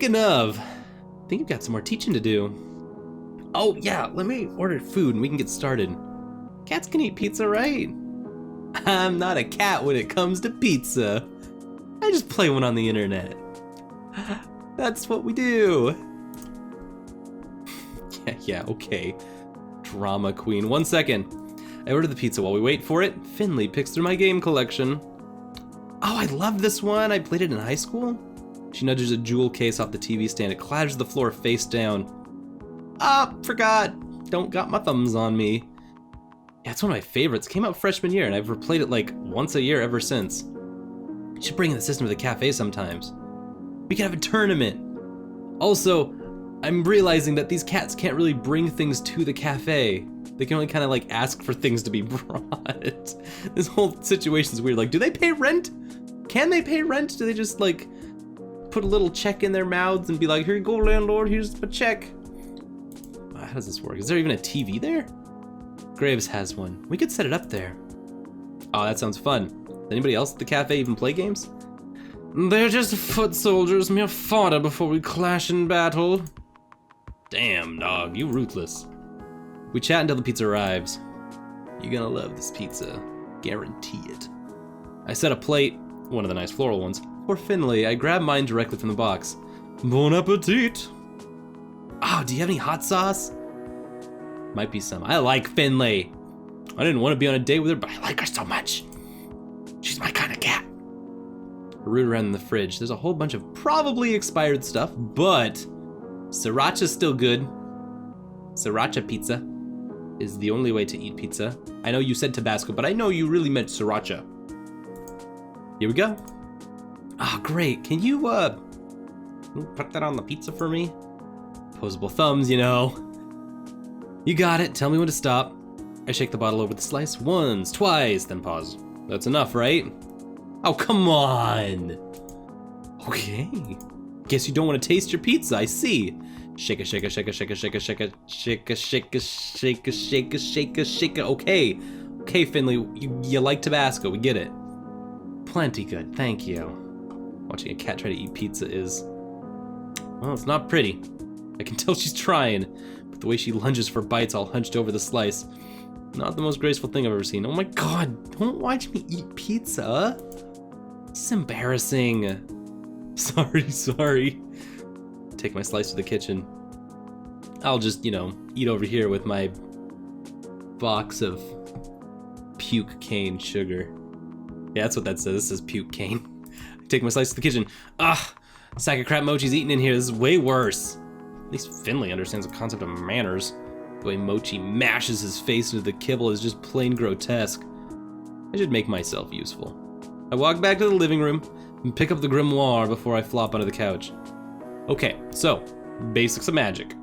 Speaking of, I think you've got some more teaching to do. Oh yeah, let me order food and we can get started. Cats can eat pizza, right? I'm not a cat when it comes to pizza. I just play one on the internet. That's what we do. Yeah, okay. Drama queen. 1 second. I ordered the pizza. While we wait for it, Finley picks through my game collection. Oh, I love this one. I played it in high school. She nudges a jewel case off the TV stand. It clatters to the floor face down. Ah, forgot. Don't got my thumbs on me. Yeah, it's one of my favorites. Came out freshman year, and I've replayed it like once a year ever since. You should bring in the system to the cafe sometimes. We could have a tournament. Also, I'm realizing that these cats can't really bring things to the cafe. They can only kind of like ask for things to be brought. This whole situation's weird. Like, do they pay rent? Can they pay rent? Do they just like put a little check in their mouths and be like, here you go, landlord, here's a check? How does this work? Is there even a TV there? Graves has one. We could set it up there. Oh, that sounds fun. Does anybody else at the cafe even play games? They're just foot soldiers, mere fodder before we clash in battle. Damn, dog, you ruthless. We chat until the pizza arrives. You're gonna love this pizza. Guarantee it. I set a plate, one of the nice floral ones, for Finley. I grab mine directly from the box. Bon appetit! Oh, do you have any hot sauce? Might be some. I like Finley. I didn't want to be on a date with her, but I like her so much. She's my kind of cat. I root around in the fridge. There's a whole bunch of probably expired stuff, but sriracha's still good. Sriracha pizza is the only way to eat pizza. I know you said Tabasco, but I know you really meant sriracha. Here we go. Ah, great. Can you put that on the pizza for me? Opposable thumbs, you know. You got it. Tell me when to stop. I shake the bottle over the slice once, twice, then pause. That's enough, right? Oh, come on. Okay. Guess you don't want to taste your pizza, I see. Shake a, shake a, shake a, shake a, shake a, shake a, shake a, shake a, shake a, shake a, shake a, shake a. Okay. Okay, Finley, you like Tabasco, we get it. Plenty good, thank you. Watching a cat try to eat pizza is, well, it's not pretty. I can tell she's trying, but the way she lunges for bites all hunched over the slice, not the most graceful thing I've ever seen. Oh my god, don't watch me eat pizza. This is embarrassing. Sorry. Take my slice to the kitchen. I'll just, eat over here with my box of puke cane sugar. Yeah, that's what that says. This says puke cane. I take my slice to the kitchen. Sack of crap Mochi's eating in here. This is way worse. At least Finley understands the concept of manners. The way Mochi mashes his face into the kibble is just plain grotesque. I should make myself useful. I walk back to the living room and pick up the grimoire before I flop onto the couch. Okay, so, basics of magic.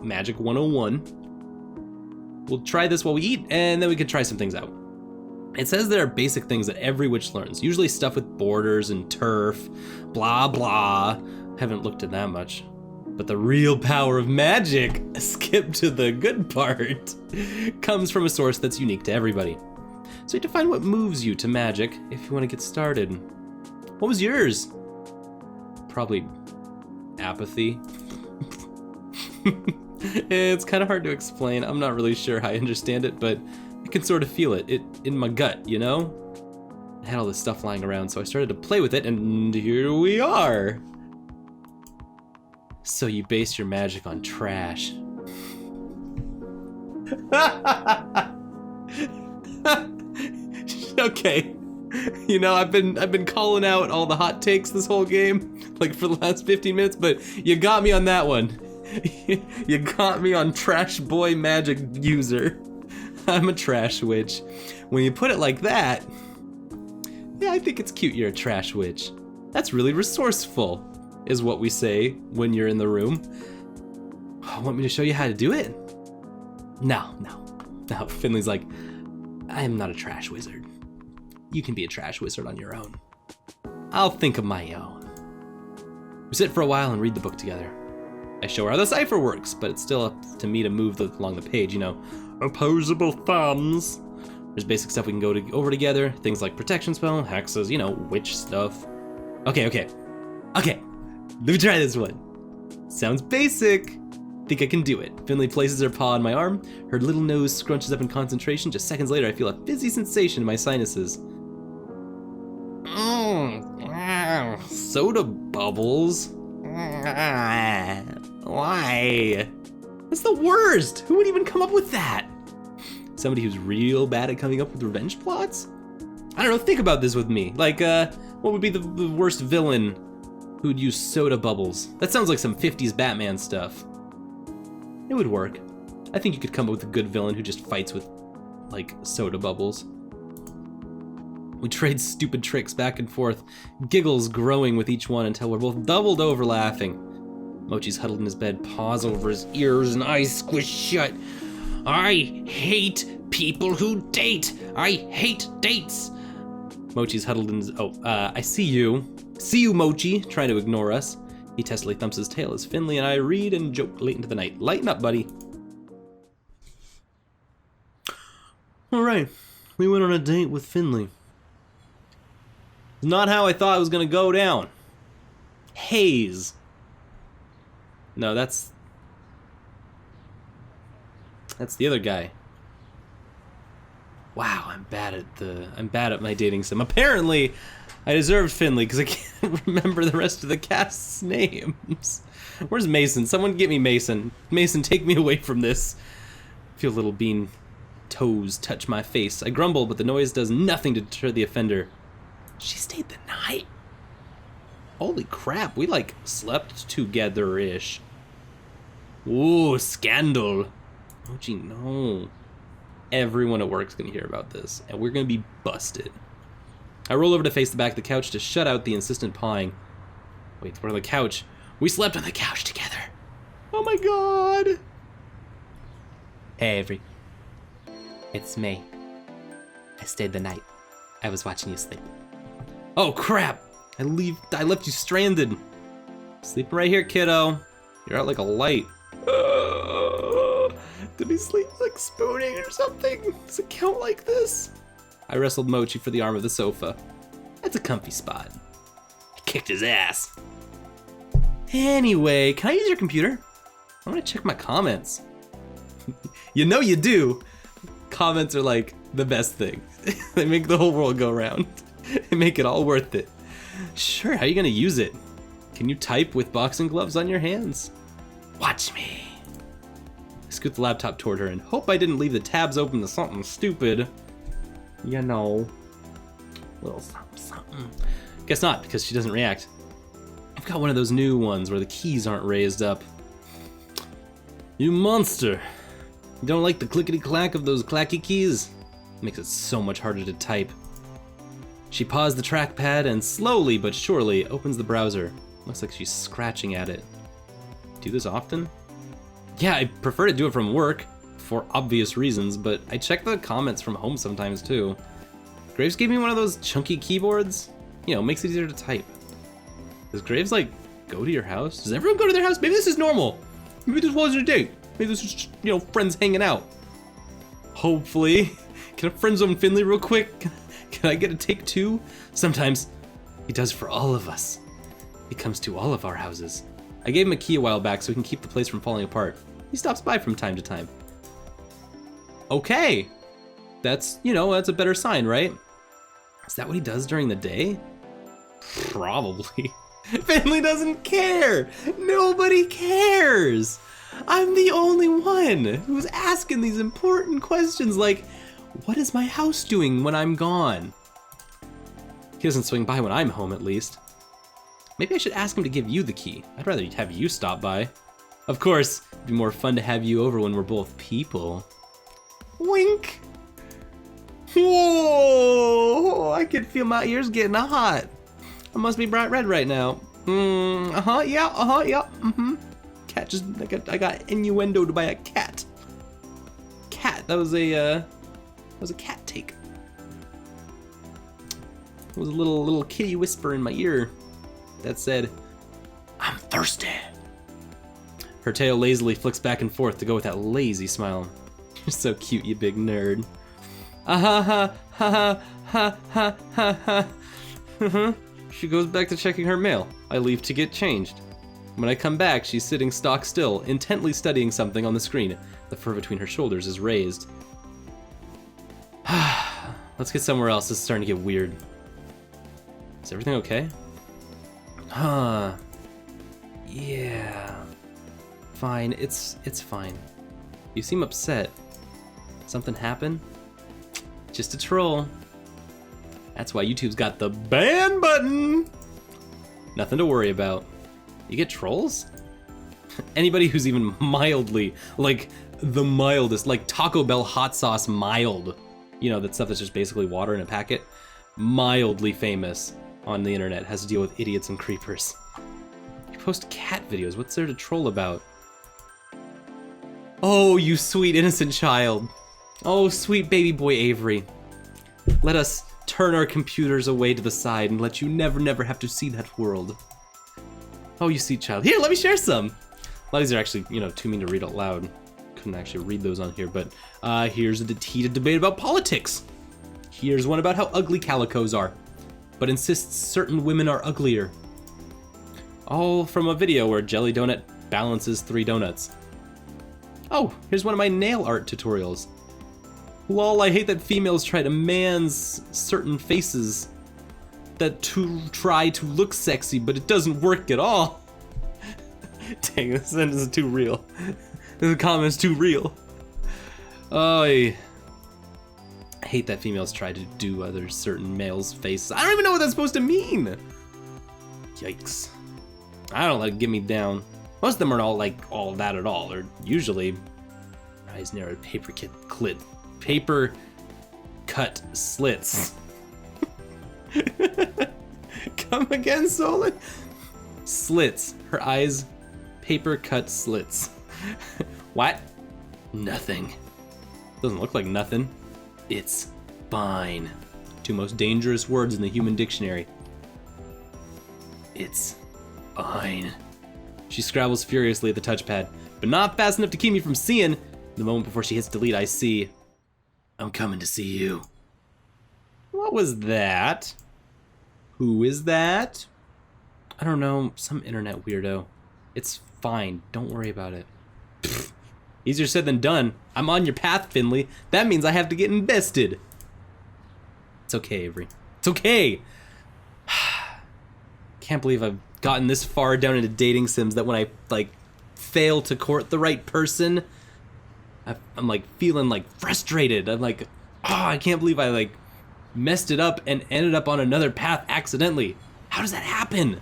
Magic 101. We'll try this while we eat, and then we can try some things out. It says there are basic things that every witch learns, usually stuff with borders and turf, blah blah. Haven't looked at that much. But the real power of magic, skip to the good part, comes from a source that's unique to everybody. So you have to find what moves you to magic if you want to get started. What was yours? Probably apathy. It's kind of hard to explain. I'm not really sure how I understand it, but I can sort of feel it in my gut, you know? I had all this stuff lying around, so I started to play with it, and here we are. So you base your magic on trash. Okay. I've been calling out all the hot takes this whole game, like for the last 15 minutes, but you got me on that one. You got me on trash boy magic user. I'm a trash witch. When you put it like that, yeah, I think it's cute you're a trash witch. That's really resourceful, is what we say when you're in the room. Want me to show you how to do it? No. Finley's like, I am not a trash wizard. You can be a trash wizard on your own. I'll think of my own. We sit for a while and read the book together. I show her how the cipher works, but it's still up to me to move along the page, Opposable thumbs. There's basic stuff we can go over together, things like protection spell, hexes, witch stuff. Okay. Let me try this one. Sounds basic. Think I can do it. Finley places her paw on my arm. Her little nose scrunches up in concentration. Just seconds later, I feel a fizzy sensation in my sinuses. Soda bubbles? Why? That's the worst! Who would even come up with that? Somebody who's real bad at coming up with revenge plots? I don't know, think about this with me. Like, what would be the worst villain who'd use soda bubbles? That sounds like some 50s Batman stuff. It would work. I think you could come up with a good villain who just fights with, like, soda bubbles. We trade stupid tricks back and forth, giggles growing with each one until we're both doubled over laughing. Mochi's huddled in his bed, paws over his ears and eyes squished shut. I hate people who date. I hate dates. Mochi's huddled in his... I see you. See you, Mochi, trying to ignore us. He testily thumps his tail as Finley and I read and joke late into the night. Lighten up, buddy. All right, we went on a date with Finley. Not how I thought it was gonna go down. Haze. No, that's the other guy. Wow, I'm bad at my dating sim. Apparently, I deserved Finley because I can't remember the rest of the cast's names. Where's Mason? Someone get me Mason. Mason, take me away from this. I feel little bean toes touch my face. I grumble, but the noise does nothing to deter the offender. She stayed the night? Holy crap, we like slept together-ish. Ooh, scandal. Oh gee, no. Everyone at work's gonna hear about this, and we're gonna be busted. I roll over to face the back of the couch to shut out the insistent pawing. Wait, we're on the couch. We slept on the couch together. Oh my god. Hey, Avery. It's me. I stayed the night. I was watching you sleep. Oh crap! I left you stranded. Sleeping right here, kiddo. You're out like a light. Did he sleep like spooning or something? Does it count like this? I wrestled Mochi for the arm of the sofa. That's a comfy spot. I kicked his ass. Anyway, can I use your computer? I want to check my comments. You know you do. Comments are like the best thing. They make the whole world go round. They make it all worth it. Sure, how are you gonna use it? Can you type with boxing gloves on your hands? Watch me. I scoot the laptop toward her and hope I didn't leave the tabs open to something stupid. You know. Little something. Guess not, because she doesn't react. I've got one of those new ones where the keys aren't raised up. You monster. You don't like the clickety-clack of those clacky keys? It makes it so much harder to type. She paused the trackpad and slowly but surely opens the browser. Looks like she's scratching at it. Do this often? Yeah, I prefer to do it from work, for obvious reasons, but I check the comments from home sometimes too. Graves gave me one of those chunky keyboards. You know, makes it easier to type. Does Graves, like, go to your house? Does everyone go to their house? Maybe this is normal. Maybe this wasn't a date. Maybe this is just, you know, friends hanging out. Hopefully. Can I friend zone Finley real quick? Can I get a take two? Sometimes he does for all of us. He comes to all of our houses. I gave him a key a while back so we can keep the place from falling apart. He stops by from time to time. Okay. That's, you know, that's a better sign, right? Is that what he does during the day? Probably. Finley doesn't care. Nobody cares. I'm the only one who's asking these important questions like, what is my house doing when I'm gone? He doesn't swing by when I'm home, at least. Maybe I should ask him to give you the key. I'd rather have you stop by. Of course, it'd be more fun to have you over when we're both people. Wink. Whoa! I can feel my ears getting hot. I must be bright red right now. Yeah. Cat just, I got innuendoed by a cat. Cat, that was a cat take. It was a little kitty whisper in my ear that said, I'm thirsty. Her tail lazily flicks back and forth to go with that lazy smile. You're so cute, you big nerd. She goes back to checking her mail. I leave to get changed. When I come back, she's sitting stock still, intently studying something on the screen. The fur between her shoulders is raised. Let's get somewhere else. This is starting to get weird. Is everything okay? Huh. Yeah. Fine. It's fine. You seem upset. Something happened? Just a troll. That's why YouTube's got the ban button. Nothing to worry about. You get trolls? Anybody who's even mildly, like the mildest, like Taco Bell hot sauce mild, you know, that stuff that's just basically water in a packet, mildly famous on the internet, has to deal with idiots and creepers. You post cat videos, what's there to troll about? Oh, you sweet innocent child. Oh, sweet baby boy Avery. Let us turn our computers away to the side and let you never have to see that world. Oh, you sweet child. Here, let me share some. A lot of these are actually, you know, too mean to read out loud. Couldn't actually read those on here, but here's a heated debate about politics. Here's one about how ugly calicos are, but insists certain women are uglier. All from a video where Jelly Donut balances 3 donuts. Oh, here's one of my nail art tutorials. Lol, I hate that females try to man's certain faces that try to look sexy, but it doesn't work at all. Dang, this sentence is too real. This comment is too real. Oh, I hate that females try to do other certain males' faces. I don't even know what that's supposed to mean. Yikes. I don't let it get me down. Most of them aren't all like all that at all. They're usually eyes narrowed, paper cut slits. Come again, Solon? Slits. Her eyes, paper cut slits. What? Nothing. Doesn't look like nothing. It's fine. 2 most dangerous words in the human dictionary. It's fine. She scrabbles furiously at the touchpad, but not fast enough to keep me from seeing. The moment before she hits delete, I see, I'm coming to see you. What was that? Who is that? I don't know, some internet weirdo. It's fine, don't worry about it. Pfft. Easier said than done. I'm on your path, Finley. That means I have to get invested. It's okay, Avery. It's okay. Can't believe I've gotten this far down into dating sims that when I, like, fail to court the right person, I'm, like, feeling, like, frustrated. I'm like, oh, I can't believe I, like, messed it up and ended up on another path accidentally. How does that happen?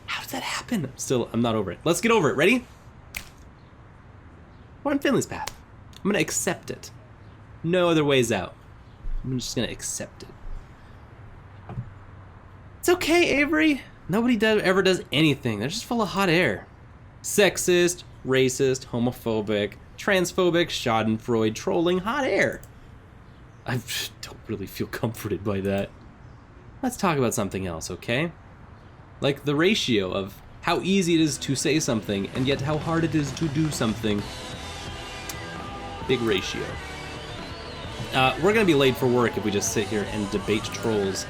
How does that happen? Still, I'm not over it. Let's get over it. Ready? We're on Finley's path. I'm gonna accept it. No other ways out. I'm just gonna accept it. It's okay, Avery. Nobody ever does anything. They're just full of hot air. Sexist, racist, homophobic, transphobic, schadenfreude, trolling, hot air. I don't really feel comforted by that. Let's talk about something else, okay? Like the ratio of how easy it is to say something and yet how hard it is to do something. Big ratio. We're gonna be late for work if we just sit here and debate trolls.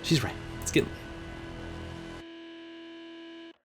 She's right. It's getting late.